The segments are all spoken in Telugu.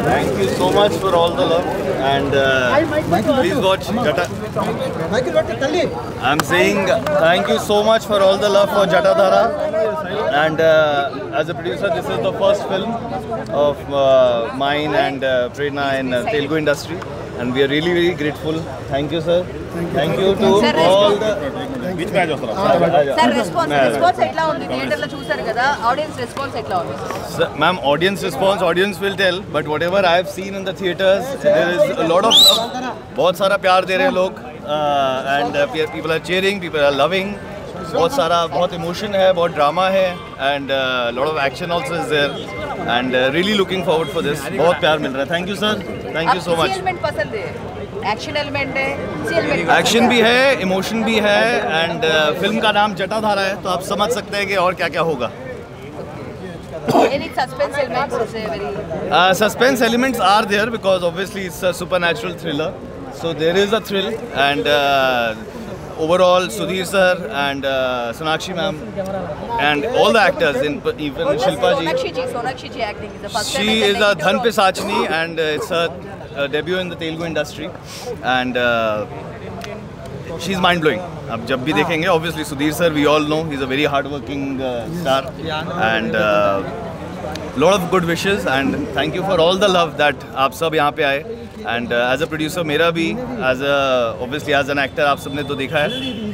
Thank you so much for all the love and please watch Jata. I'm saying thank you so much for all the love for Jatadhara and as a producer this is the first film of mine and Prerna in Telugu industry and we are really very grateful. Thank you sir. Thank you to all the which match sir response etla undi theater lo chusaru kada audience response etla undi ma'am audience will tell but whatever I have seen in the theaters there is a lot of love bahut sara pyar de rahe log and people are cheering, people are loving, बहुत emotion है, बहुत drama है and lot of action also is there and really looking forward for this. बहुत प्यार मिल रहा है. Thank you sir. Thank you so much. Element पसंद है, एक्शन एलिमेंट है, एक्शन भी है, इमोशन भी है एंड फिल्म का नाम जटाधारा है तो आप समझ सकते हैं कि और क्या क्या होगा. Any suspense elements is very suspense elements are there because obviously it's a supernatural thriller so there is a thrill and overall Sudhir sir and Sonakshi ma'am and all the actors even Shilpa ji Sonakshi ji acting is the first time she is a Dhan Pisachni and it's her debut in the Telugu industry and she's mind blowing. अब जब भी देखेंगे obviously Sudhir sir we all know he's a very hard working star and lot of good wishes and thank you for all the love that आप सब यहाँ पे आए and as a producer मेरा भी obviously as an actor आप सबने तो देखा है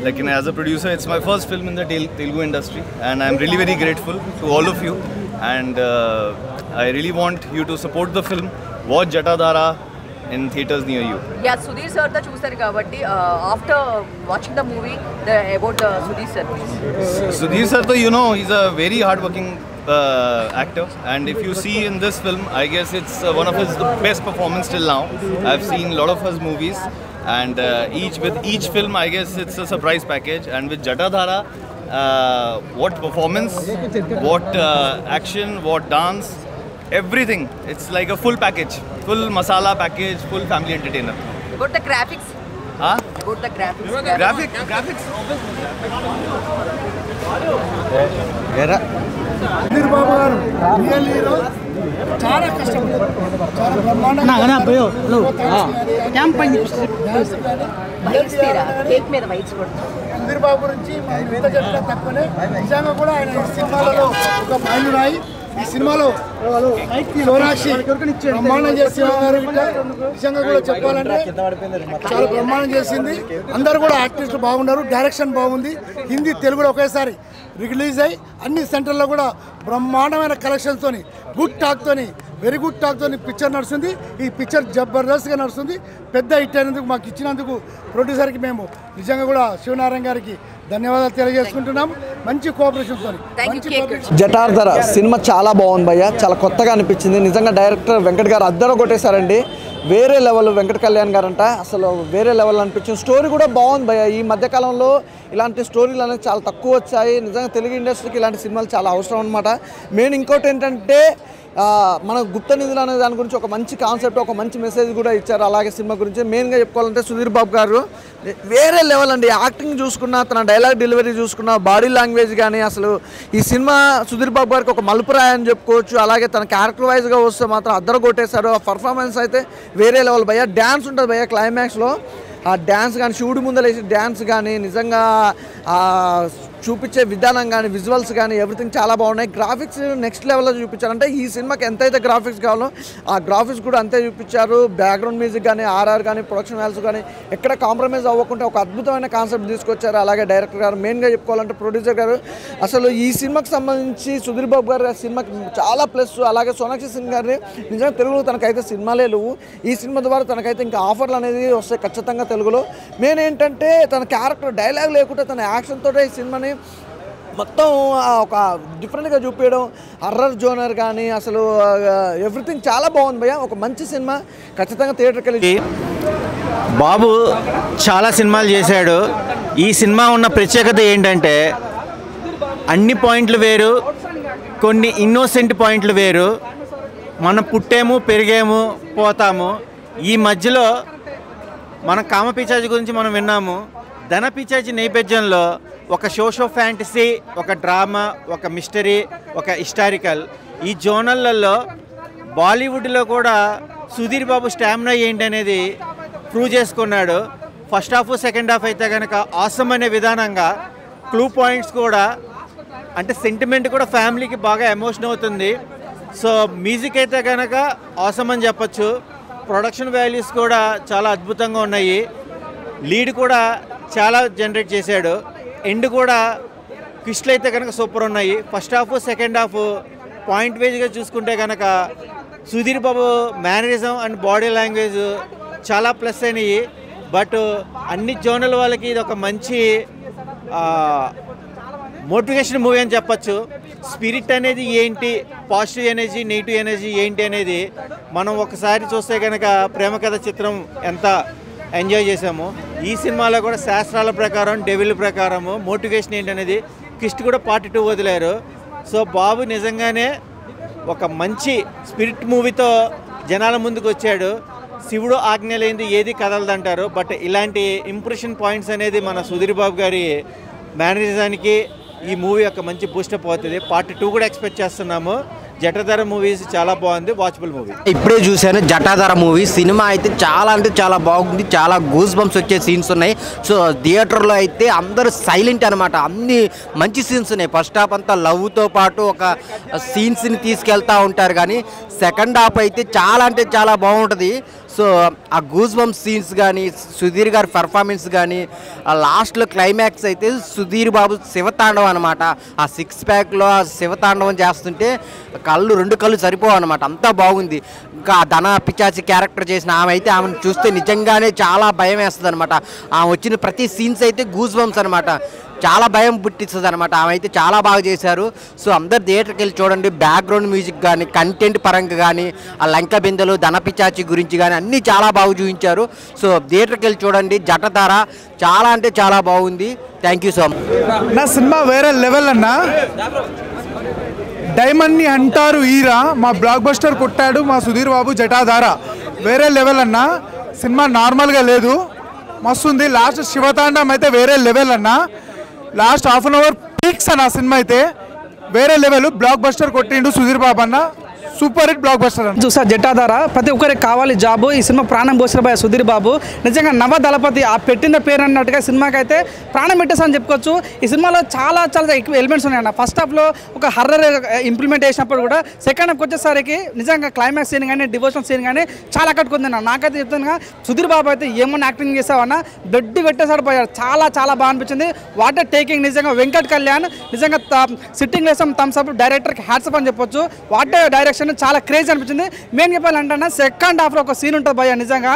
लेकिन as a producer it's my first film in the Telugu industry and I'm really very grateful to all of you and I really want you to support the film. Watch Jatadhara in theaters near you. Yeah, Sudhir sir the చూసారు కాబట్టి after watching the movie about Sudhir sir please. Sudhir sir though you know he's a very hard working actor and if you see in this film I guess it's one of his best performance till now. I've seen a lot of his movies and with each film I guess it's a surprise package and with Jatadhara what performance, what action, what dance, everything, it's like a full package, full masala package, full family entertainer. About the graphics? Huh? About the graphics? Graphics. Sudheer Babu గారు రియల్ హీరో చాలా కష్టపడ్డారు చాలా బ్రహ్మాండంగా సుధీర్ బాబు గురించి మనం ఎంత చెప్పినా తక్కువనే నిజంగా కూడా ఆయన సినిమాలలో ఒక మైలురాయి ఈ సినిమాలో సోనాక్షి బ్రహ్మాండం చేసిన గారు నిజంగా కూడా చెప్పాలంటే చాలా బ్రహ్మాండం చేసింది అందరూ కూడా ఆర్టిస్టులు బాగున్నారు డైరెక్షన్ బాగుంది హిందీ తెలుగులో ఒకేసారి రిలీజ్ అయ్యి అన్ని సెంటర్లో కూడా బ్రహ్మాండమైన కలెక్షన్స్తోని గుడ్ టాక్తోని వెరీ గుడ్ టాక్తోని పిక్చర్ నడుస్తుంది ఈ పిక్చర్ జబర్దస్త్గా నడుస్తుంది పెద్ద హిట్ అయినందుకు మాకు ఇచ్చినందుకు ప్రొడ్యూసర్కి మేము నిజంగా కూడా శివనారాయణ గారికి ధన్యవాదాలు తెలియజేసుకుంటున్నాం మంచి కోఆపరేషన్తో. జటాధార సినిమా చాలా బాగుంది భయ్య చాలా కొత్తగా అనిపించింది నిజంగా డైరెక్టర్ వెంకట్ గారు అద్దరు కొట్టేశారండి వేరే లెవెల్ వెంకట కళ్యాణ్ గారు అంట అసలు వేరే లెవెల్ అనిపించింది స్టోరీ కూడా బాగుంది భయ్య ఈ మధ్యకాలంలో ఇలాంటి స్టోరీలు అనేది చాలా తక్కువ వచ్చాయి నిజంగా తెలుగు ఇండస్ట్రీకి ఇలాంటి సినిమాలు చాలా అవసరం అనమాట మెయిన్ ఇంకోటి ఏంటంటే మన గుప్త నిధులు అనే దాని గురించి ఒక మంచి కాన్సెప్ట్ ఒక మంచి మెసేజ్ కూడా ఇచ్చారు అలాగే సినిమా గురించి మెయిన్గా చెప్పుకోవాలంటే సుధీర్ బాబు గారు వేరే లెవెల్ అండి యాక్టింగ్ చూసుకున్నా తన డైలాగ్ డెలివరీ చూసుకున్నా బాడీ లాంగ్వేజ్ కానీ అసలు ఈ సినిమా సుధీర్ బాబు గారికి ఒక మలుపురాయి అని చెప్పుకోవచ్చు అలాగే తన క్యారెక్టర్ వైజ్గా వస్తే మాత్రం అద్దరు కొట్టేశారు ఆ పర్ఫార్మెన్స్ అయితే వేరే లెవెల్ భయ్య డ్యాన్స్ ఉంటుంది భయ్య క్లైమాక్స్లో ఆ డ్యాన్స్ కానీ శివుడి ముందలేసి డ్యాన్స్ కానీ నిజంగా చూపించే విధానం కానీ విజువల్స్ కానీ ఎవ్రీథింగ్ చాలా బాగున్నాయి గ్రాఫిక్స్ నెక్స్ట్ లెవెల్లో చూపించారంటే ఈ సినిమాకి ఎంతైతే గ్రాఫిక్స్ కావాలో ఆ గ్రాఫిక్స్ కూడా అంతే చూపించారు బ్యాక్గ్రౌండ్ మ్యూజిక్ కానీ ఆర్ఆర్ కానీ ప్రొడక్షన్ వాల్యూస్ కానీ ఎక్కడ కాంప్రమైజ్ అవ్వకుండా ఒక అద్భుతమైన కాన్సెప్ట్ తీసుకొచ్చారు అలాగే డైరెక్టర్ గారు మెయిన్గా చెప్పుకోవాలంటే ప్రొడ్యూసర్ గారు అసలు ఈ సినిమాకి సంబంధించి సుధీర్ బాబు గారు సినిమాకి చాలా ప్లస్ అలాగే సోనాక్షి సింగ్ గారిని నిజంగా తెలుగులో తనకైతే సినిమాలే లేవు ఈ సినిమా ద్వారా తనకైతే ఇంకా ఆఫర్లు అనేది వస్తాయి ఖచ్చితంగా తెలుగులో మెయిన్ ఏంటంటే తన క్యారెక్టర్ డైలాగ్ లేకుండా తన యాక్షన్ తోటే ఈ సినిమాని మొత్తం ఒక డిఫరెంట్గా చూపించడం హర్రర్ జోనర్ కానీ అసలు ఎవ్రీథింగ్ చాలా బాగుంది భయ్య ఒక మంచి సినిమా ఖచ్చితంగా థియేటర్కి వెళ్ళి బాబు చాలా సినిమాలు చేశాడు ఈ సినిమా ఉన్న ప్రత్యేకత ఏంటంటే అన్ని పాయింట్లు వేరు కొన్ని ఇన్నోసెంట్ పాయింట్లు వేరు మనం పుట్టాము పెరిగాము పోతాము ఈ మధ్యలో మన కామపిచాచి గురించి మనం విన్నాము ధన పిచాచి నేపథ్యంలో ఒక సోషో ఫ్యాంటసీ, ఒక డ్రామా, ఒక మిస్టరీ, ఒక హిస్టారికల్, ఈ జోనర్లలో బాలీవుడ్లో కూడా సుధీర్ బాబు స్టామినా ఏంటి అనేది ప్రూవ్ చేసుకున్నాడు. ఫస్ట్ హాఫ్ సెకండ్ హాఫ్ అయితే కనుక ఆసమ్ అనే విధానంగా క్లూ పాయింట్స్ కూడా, అంటే సెంటిమెంట్ కూడా ఫ్యామిలీకి బాగా ఎమోషన్ అవుతుంది. సో మ్యూజిక్ అయితే కనుక ఆసమ్ అని చెప్పచ్చు. ప్రొడక్షన్ వాల్యూస్ కూడా చాలా అద్భుతంగా ఉన్నాయి. లీడ్ కూడా చాలా జనరేట్ చేశాడు. ఎండ్ కూడా ట్విస్ట్లు అయితే కనుక సూపర్ ఉన్నాయి. First half second half point వైజ్గా చూసుకుంటే కనుక Sudheer Babu mannerism and body language చాలా ప్లస్ అయినాయి. బట్ అన్ని జోనల్ వాళ్ళకి ఇది ఒక మంచి మోటివేషన్ మూవీ అని చెప్పచ్చు. స్పిరిట్ అనేది ఏంటి, పాజిటివ్ ఎనర్జీ, నెగిటివ్ ఎనర్జీ ఏంటి అనేది మనం ఒకసారి చూస్తే కనుక ప్రేమ కథ చిత్రం ఎంత ఎంజాయ్ చేసాము, ఈ సినిమాలో కూడా శాస్త్రాల ప్రకారం, డెవిల్ ప్రకారము మోటివేషన్ ఏంటనేది కిస్ట్ కూడా పార్ట్ 2 వదిలారు. సో బాబు నిజంగానే ఒక మంచి స్పిరిట్ మూవీతో జనాల ముందుకు వచ్చాడు. శివుడు ఆజ్ఞ లేనిది ఏది కదలదంటారు. బట్ ఇలాంటి ఇంప్రెషన్ పాయింట్స్ అనేది మన సుధీర్ బాబు గారి మేనేజర్కి ఈ మూవీ ఒక మంచి బూస్టప్ అవుతుంది. పార్ట్ 2 కూడా ఎక్స్పెక్ట్ చేస్తున్నాము. జటాధార మూవీస్ చాలా బాగుంది, వాచబుల్ మూవీ. ఇప్పుడే చూశాను జటాధార మూవీ. సినిమా అయితే చాలా అంటే చాలా బాగుంది. చాలా గూస్ బంప్స్ వచ్చే సీన్స్ ఉన్నాయి. సో థియేటర్లో అయితే అందరూ సైలెంట్ అనమాట. అన్ని మంచి సీన్స్ ఉన్నాయి. ఫస్ట్ హాఫ్ అంతా లవ్తో పాటు ఒక సీన్స్ని తీసుకెళ్తూ ఉంటారు, కానీ సెకండ్ హాఫ్ అయితే చాలా అంటే చాలా బాగుంటుంది. సో ఆ గూస్ బంప్స్ సీన్స్ కానీ, సుధీర్ గారి పర్ఫార్మెన్స్ కానీ, ఆ లాస్ట్లో క్లైమాక్స్ అయితే సుధీర్ బాబు శివతాండవం అనమాట. ఆ 6 ప్యాక్లో ఆ శివతాండవం చేస్తుంటే రెండు కళ్ళు సరిపోవు అనమాట. అంతా బాగుంది. ఇంకా ధన పిచాచి క్యారెక్టర్ చేసిన ఆమె అయితే ఆమెను చూస్తే నిజంగానే చాలా భయం వేస్తుంది అనమాట. ఆమె వచ్చిన ప్రతి సీన్స్ అయితే గూస్ బంప్స్ అనమాట. చాలా భయం పుట్టిస్తుంది అనమాట. ఆమె అయితే చాలా బాగా చేశారు. సో అందరు థియేటర్కి వెళ్ళి చూడండి. బ్యాక్గ్రౌండ్ మ్యూజిక్ కానీ, కంటెంట్ పరంగా కానీ, ఆ లంక బిందెలు, ధన పిచాచి గురించి కానీ అన్నీ చాలా బాగా చూపించారు. సో థియేటర్కి వెళ్ళి చూడండి. జటాధార చాలా అంటే చాలా బాగుంది. Thank you so much. నా సినిమా వేరే లెవెల్ అన్నా. డైమండ్ని అంటారు ఈరా, మా బ్లాక్ బస్టర్ కొట్టాడు మా సుధీర్ బాబు. జటాధార వేరే లెవెల్ అన్నా. సినిమా నార్మల్గా లేదు, మస్తుంది. లాస్ట్ శివతాండం అయితే వేరే లెవెల్ అన్నా. Last half an hour peaks అన్న సినిమా అయితే వేరే లెవెల్. బ్లాక్ బస్టర్ కొట్టిండు సుధీర్ బాబు అన్న. సూపర్ హిట్ బ్లాక్ బస్టర్ అని చూసా. జటాధార ప్రతి ఒక్కరికి కావాలి జాబు. ఈ సినిమా ప్రాణం పోసిన భయ సుధీర్ బాబు. నిజంగా నవ దళపతి ఆ పెట్టిన పేరు అన్నట్టుగా సినిమాకి అయితే ప్రాణం పెట్టేసని చెప్పుకోవచ్చు. ఈ సినిమాలో చాలా చాలా ఎక్కువ ఎలిమెంట్స్ ఉన్నాయన్న. ఫస్ట్ హాఫ్లో ఒక హర్రర్ ఇంప్లిమెంట్ చేసినప్పుడు కూడా సెకండ్ హాఫ్కి వచ్చేసరికి నిజంగా క్లైమాక్స్ సీన్ కానీ, డివోషనల్ సీన్ కానీ చాలా కట్టుకుంది. నాకైతే చెప్తాను సుధీర్ బాబు అయితే ఏమన్నా యాక్టింగ్ చేసావన్న బ్లడ్ పెట్టేసాడు పోయాడు. చాలా చాలా బాగా అనిపించింది. వాటర్ టేకింగ్ నిజంగా వెంకట్ కళ్యాణ్ నిజంగా సిట్టింగ్ వేసాం థమ్స్ అప్. డైరెక్టర్కి హ్యాట్స్ అని చెప్పొచ్చు. వాటర్ డైరెక్షన్ చాలా క్రేజ్ అనిపించింది. మెయిన్ చెప్పాలంటే సెకండ్ హాఫ్లో ఒక సీన్ ఉంటుంది భయ్య, నిజంగా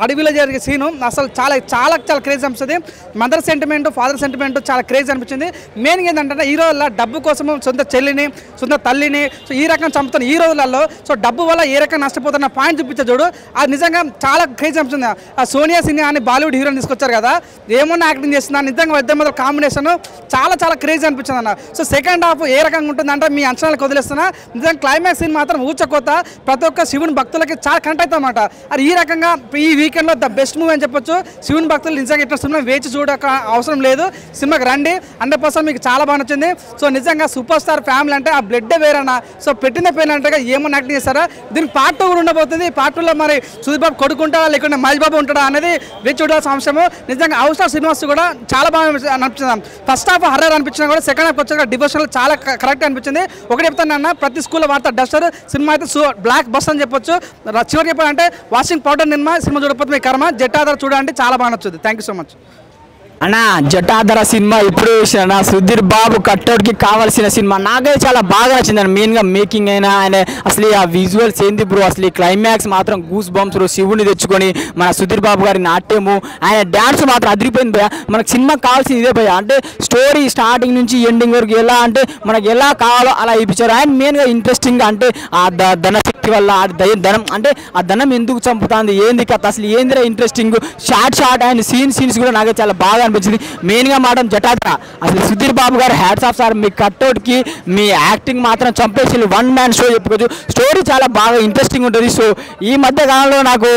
అడవిలో జరిగే సీను అసలు చాలా చాలా చాలా క్రేజ్ అనిపిస్తుంది. మదర్ సెంటిమెంట్, ఫాదర్ సెంటిమెంట్ చాలా క్రేజ్ అనిపించింది. మెయిన్ ఏంటంటే ఈ రోజుల్లో డబ్బు కోసం సొంత చెల్లిని, సొంత తల్లిని సో ఈ రకం చంపుతున్న ఈ రోజులలో సో డబ్బు వల్ల ఏ రకంగా నష్టపోతున్న పాయింట్ చూపించారు చూడు. అది నిజంగా చాలా క్రేజ్ అనిపించింది. ఆ సోనియా సిన్హా అని బాలీవుడ్ హీరోని తీసుకొచ్చారు కదా, ఏమన్నా యాక్టింగ్ చేస్తున్నా నిజంగా ఇద్దరి మధ్య కాంబినేషన్ చాలా చాలా క్రేజ్ అనిపించింది అన్న. సో సెకండ్ హాఫ్ ఏ రకంగా ఉంటుందంటే మీ అంచనాలకు వదిలేస్తున్నా. నిజంగా క్లైమాక్స్ సీన్ మాత్రం ఊచకోత. ప్రతి ఒక్క శివుని భక్తులకి చాలా కనెక్ట్ అవుతామన్నమాట. అది ఈ రకంగా ఈ వీకెండ్లో ద బెస్ట్ మూవీ అని చెప్పొచ్చు. శివుని భక్తులు నిజంగా ఇట్లా సినిమా వేచి చూడక అవసరం లేదు. సినిమాకి రండి, 100% మీకు చాలా బాగా నచ్చింది. సో నిజంగా సూపర్ స్టార్ ఫ్యామిలీ అంటే ఆ బ్లడ్ వేరన్నా. సో పెట్టిన పేరు అంటే ఏమన్నా యాక్టింగ్ చేస్తారా. దీనికి పార్ట్ 2 కూడా ఉండబోతుంది. పార్ట్ 2లో మరి సుధీర్ బాబు కొడుకుంటాడా లేకుంటే మహేష్ బాబు ఉంటాడా అనేది వేచి చూడాల్సిన అంశము. నిజంగా అవుట్ ఆఫ్ సినిమాస్ కూడా చాలా బాగా అనిపించింది. ఫస్ట్ హాఫ్ హర్రర్ అనిపించినా కూడా సెకండ్ హాఫ్ వచ్చాక డివోషనల్ చాలా కరెక్ట్ అనిపించింది. ఒకటి చెప్తానన్నా, ప్రతి స్కూల్లో వార్త డస్టర్ సినిమా అయితే బ్లాక్ బస్ అని చెప్పొచ్చు. చివరికి చెప్పాలంటే వాషింగ్ పౌడర్ సినిమా చూడకపోతే మీ కర్మ. జటాధార చూడండి, చాలా బాగా నచ్చుతుంది. Thank you so much. అన్న జటాధార సినిమా ఇప్పుడు చూసిన సుధీర్ బాబు కట్అవుట్కి కావాల్సిన సినిమా నాకైతే చాలా బాగా నచ్చింది. మెయిన్గా మేకింగ్ అయినా ఆయన అసలు ఆ విజువల్స్ ఏంది బ్రో, అసలు ఈ క్లైమాక్స్ మాత్రం గూస్ బంప్స్. శివుని తెచ్చుకొని మన సుధీర్ బాబు గారి నాట్యము, ఆయన డ్యాన్స్ మాత్రం అదిరిపోయింది భయ. మనకు సినిమా కావాల్సింది ఇదే భయ. అంటే స్టోరీ స్టార్టింగ్ నుంచి ఎండింగ్ వరకు ఎలా అంటే మనకు ఎలా కావాలో అలా ఇప్పించారు. ఆయన మెయిన్గా ఇంట్రెస్టింగ్గా అంటే ఆ ధనశక్తి వల్ల ఆ ధనం అంటే ఆ ధనం ఎందుకు చంపుతుంది, ఏంది కథ, అసలు ఏందిరా ఇంట్రెస్టింగ్. షార్ట్ ఆయన సీన్స్ కూడా నాకైతే చాలా బాగా అనిపించింది. మెయిన్గా మాట జటాధార అసలు సుధీర్ బాబు గారు హ్యాట్స్ ఆఫ్ సార్. మీ కట్అవుట్కి మీ యాక్టింగ్ మాత్రం చంపేసి 1 మ్యాన్ షో చెప్పుకోవచ్చు. స్టోరీ చాలా బాగా ఇంట్రెస్టింగ్ ఉంటుంది. సో ఈ మధ్య కాలంలో నాకు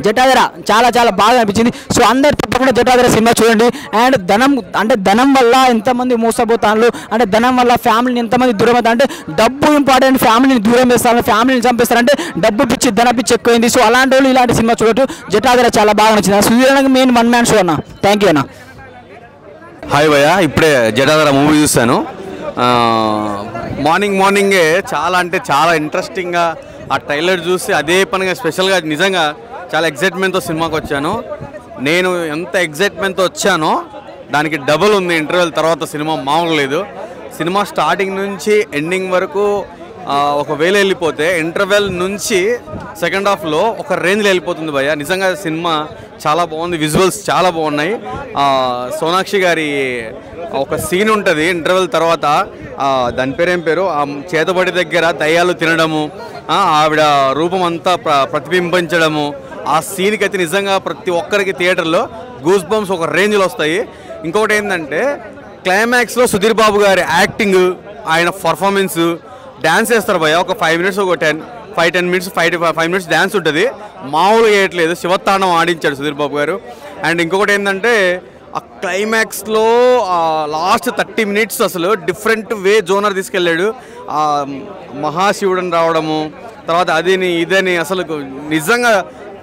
జటాధర చాలా చాలా బాగా అనిపించింది. సో అందరు తప్పకుండా జటాధర సినిమా చూడండి. అండ్ ధనం వల్ల ఎంతమంది మోసపోతాను, అంటే ధనం వల్ల ఫ్యామిలీని ఎంతమంది దూరం అవుతా, అంటే డబ్బు ఇంపార్టెంట్, ఫ్యామిలీని దూరం చేస్తారు, ఫ్యామిలీని చంపేస్తారంటే డబ్బు పిచ్చి ధన పిచ్చి ఎక్కువైంది. సో అలాంటి వాళ్ళు ఇలాంటి సినిమా చూడటం జటాధర చాలా బాగా నచ్చింది. Sudheer main one man show అన్న. థ్యాంక్ యూ అన్న. హాయ్ భయ్య, ఇప్పుడే జటాధర మూవీ చూశాను. మార్నింగే చాలా అంటే చాలా ఇంట్రెస్టింగ్గా ఆ ట్రైలర్ చూసి అదే పనిగా స్పెషల్గా నిజంగా చాలా ఎగ్జైట్మెంట్తో సినిమాకి వచ్చాను. నేను ఎంత ఎగ్జైట్మెంట్తో వచ్చానో దానికి డబుల్ ఉంది ఇంటర్వెల్ తర్వాత. సినిమా మామూలు లేదు. సినిమా స్టార్టింగ్ నుంచి ఎండింగ్ వరకు ఒకవేళ వెళ్ళిపోతే ఇంటర్వెల్ నుంచి సెకండ్ హాఫ్లో ఒక రేంజ్లో వెళ్ళిపోతుంది భయ్య. నిజంగా సినిమా చాలా బాగుంది, విజువల్స్ చాలా బాగున్నాయి. సోనాక్షి గారి ఒక సీన్ ఉంటుంది ఇంటర్వెల్ తర్వాత, దాని పేరేం పేరు, ఆ చేతబడి దగ్గర దయ్యాలు తినడము, ఆవిడ రూపం అంతా ప్రతిబింబించడము, ఆ సీన్కి అయితే నిజంగా ప్రతి ఒక్కరికి థియేటర్లో గూస్ బంప్స్ ఒక రేంజ్లో వస్తాయి. ఇంకొకటి ఏంటంటే క్లైమాక్స్లో సుధీర్ బాబు గారి యాక్టింగ్, ఆయన పర్ఫార్మెన్స్, డ్యాన్స్ చేస్తారు భయ్య. ఒక 5 మినిట్స్, ఒక 10 మినిట్స్ 5 మినిట్స్ డ్యాన్స్ ఉంటుంది. మామూలుగా వేయట్లేదు, శివతాండం ఆడించాడు సుధీర్ బాబు గారు. అండ్ ఇంకొకటి ఏంటంటే ఆ క్లైమాక్స్లో లాస్ట్ 30 మినిట్స్ అసలు డిఫరెంట్ జోనర్ తీసుకెళ్ళాడు. మహాశివుడని రావడము, తర్వాత అదిని ఇదని, అసలు నిజంగా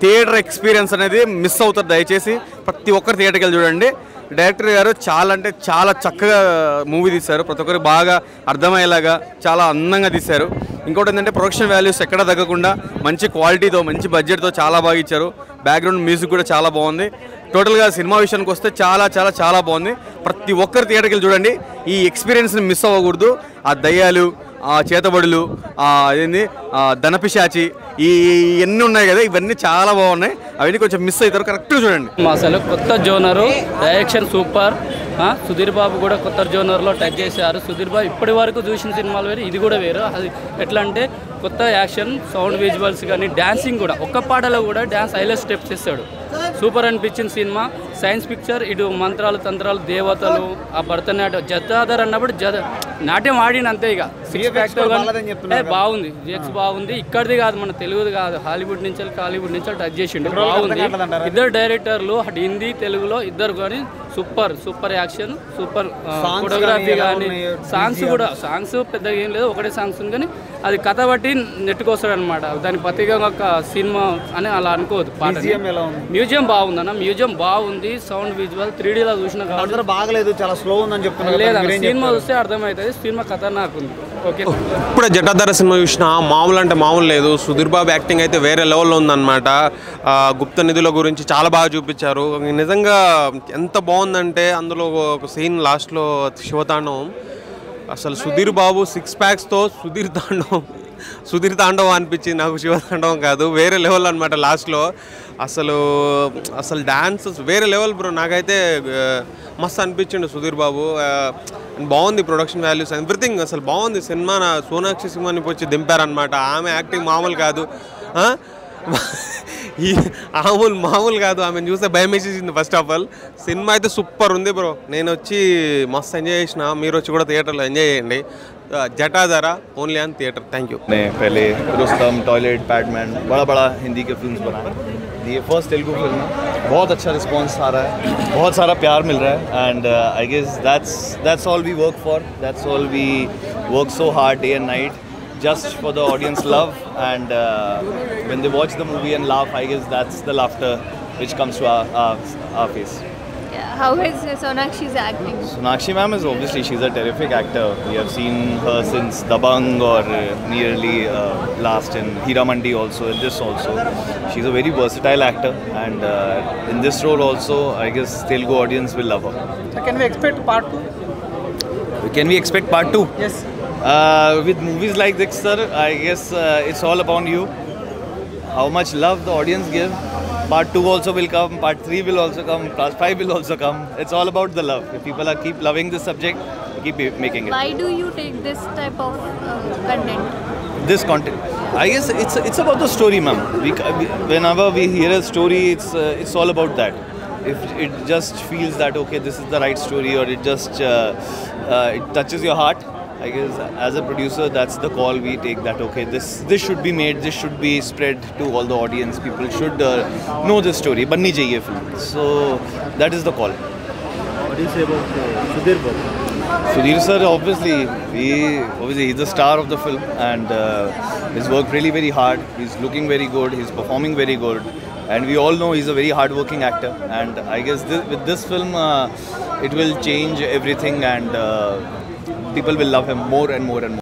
థియేటర్ ఎక్స్పీరియన్స్ అనేది మిస్ అవుతారు. దయచేసి ప్రతి ఒక్కరు థియేటర్కి వెళ్ళి చూడండి. డైరెక్టర్ గారు చాలా అంటే చాలా చక్కగా మూవీ తీశారు. ప్రతి ఒక్కరు బాగా అర్థమయ్యేలాగా చాలా అందంగా తీశారు. ఇంకోటి ఏంటంటే ప్రొడక్షన్ వాల్యూస్ ఎక్కడ తగ్గకుండా మంచి క్వాలిటీతో మంచి బడ్జెట్తో చాలా బాగా ఇచ్చారు. బ్యాక్గ్రౌండ్ మ్యూజిక్ కూడా చాలా బాగుంది. టోటల్గా సినిమా విషయానికి వస్తే చాలా చాలా చాలా బాగుంది. ప్రతి ఒక్కరు థియేటర్కి వెళ్ళి చూడండి. ఈ ఎక్స్పీరియన్స్ని మిస్ అవ్వకూడదు. ఆ దయ్యాలు, ఆ చేతబడులు, అదేంది ధనపిశాచి, ఇవన్నీ ఉన్నాయి కదా, ఇవన్నీ చాలా బాగున్నాయి. అవన్నీ కొంచెం మిస్ అవుతారు, కరెక్ట్గా చూడండి. అసలు కొత్త genre, direction super. Sudheer Babu కూడా కొత్త జోనర్లో టచ్ చేశారు. సుధీర్ బాబు ఇప్పటి వరకు చూసిన సినిమాలు వేరు, ఇది కూడా వేరు. అది ఎట్లా అంటే కొత్త యాక్షన్, సౌండ్ విజువల్స్ కానీ డ్యాన్సింగ్ కూడా, ఒక్క పాటలో కూడా డ్యాన్స్ హైలైట్ స్టెప్స్ ఇస్తాడు. సూపర్ అనిపించిన సినిమా. సైన్స్ పిక్చర్, ఇటు మంత్రాలు తంత్రాలు, దేవతలు, ఆ భరతనాట్యం, జటాధర అన్నప్పుడు నాట్యం ఆడిన అంతే. ఇక బాగుంది, జిఎక్స్ బాగుంది. ఇక్కడిది కాదు, మన తెలుగుది కాదు, హాలీవుడ్ నుంచి టచ్ చేసిండు. బాగుంది. ఇద్దరు డైరెక్టర్లు హిందీ తెలుగులో ఇద్దరు కానీ సూపర్ యాక్షన్, సూపర్ ఫోటోగ్రఫీ కానీ, సాంగ్స్ పెద్దగా ఏం లేదు, ఒకటే సాంగ్స్ ఉంది కానీ అది కథ బట్టి నెట్టుకొస్తాడు అనమాట. దాని ప్రతిగా ఒక సినిమా అని అలా అనుకోవద్దు. పాట మ్యూజియం బాగుందన్న, మ్యూజియం బాగుంది. సౌండ్ విజువల్ 3Dలో చూసిన బాగలేదు, చాలా స్లో ఉందని చెప్తున్నారు. లేదా సినిమా చూస్తే అర్థమవుతుంది, సినిమా కథ నాకు ఉంది. ఓకే, ఇప్పుడే జటాధర సినిమా చూసిన మామూలు అంటే మామూలు లేదు. సుధీర్ బాబు యాక్టింగ్ అయితే వేరే లెవెల్లో ఉందన్నమాట. గుప్త నిధుల గురించి చాలా బాగా చూపించారు. నిజంగా ఎంత బాగుందంటే అందులో ఒక సీన్ లాస్ట్లో శివతాండవం, అసలు సుధీర్ బాబు 6 ప్యాక్స్తో సుధీర్ తాండవం అనిపించింది నాకు. శివతాండవం కాదు, వేరే లెవెల్ అనమాట. లాస్ట్లో అసలు డ్యాన్స్ వేరే లెవెల్ బ్రో. నాకైతే మస్తు అనిపించిండు సుధీర్ బాబు. బాగుంది ప్రొడక్షన్ వాల్యూస్, ఎవ్రీథింగ్ అసలు బాగుంది. సినిమా సోనాక్షి సింహాన్ని వచ్చి దింపారనమాట. ఆమె యాక్టింగ్ మామూలు కాదు, మామూలు కాదు. ఆమెను చూస్తే భయం వేసేసింది ఫస్ట్ ఆఫ్ ఆల్. సినిమా అయితే సూపర్ ఉంది బ్రో. నేను వచ్చి మస్తు ఎంజాయ్ చేసిన, మీరు వచ్చి కూడా థియేటర్లో ఎంజాయ్ చేయండి. Jatadhara only on theatre. Thank you. ने पहले रुस्तम, टॉयलेट, पैडमैन, बड़ा हिंदी के फिल्म्स बनाए. ये फर्स्ट तेलुगु फिल्म है. बहुत अच्छा रिस्पांस आ रहा है, बहुत सारा प्यार मिल रहा है. And I guess that's all we work for. That's all we work so hard day and night just for the audience love. And when they watch the movie and laugh, I guess that's the laughter which comes to our face. How is Sonakshi's acting? Sonakshi ma'am is obviously, she's a terrific actor. We have seen her since Dabang or nearly last in Hiramandi also, in this also. She's a very versatile actor, and in this role also, I guess Telugu audience will love her. So can we expect part 2? Can we expect part 2? Yes. With movies like this, sir, I guess it's all upon you. How much love the audience give. Part 2 also will come, part 3 will also come, part 5 will also come. It's all about the love. If people keep loving this subject, keep making it. Why do you take this type of content? This content, I guess it's about the story, ma'am. Whenever we hear a story, it's all about that. If it just feels that okay, this is the right story, or it just it touches your heart, I guess as a producer, that's the call we take. That okay, this should be made. This should be spread to all the audience. People should know this story. Banni chahiye film. So that is the call. What do you say about Sudhir Babu? Sudhir sir, obviously he's the star of the film, and he's worked really very hard. He's looking very good. He's performing very good, and we all know he's a very hard-working actor. And I guess with this film, it will change everything, and people will love him more and more and more.